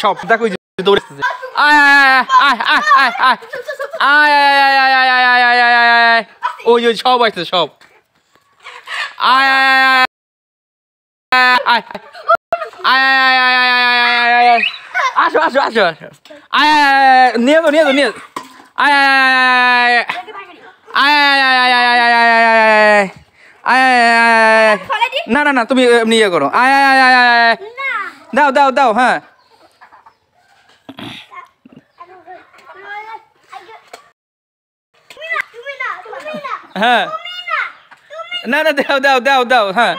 সব দেখো দৌড়েছে ওই ওই সব আসছে সব আসো আসো আসো আসো নিয়ে তো নিয়ে তো নিয়ে না না না তুমি এমনি ইয়ে করো দাও দাও দাও হ্যাঁ হ্যাঁ না না দাও দাও দাও দাও হ্যাঁ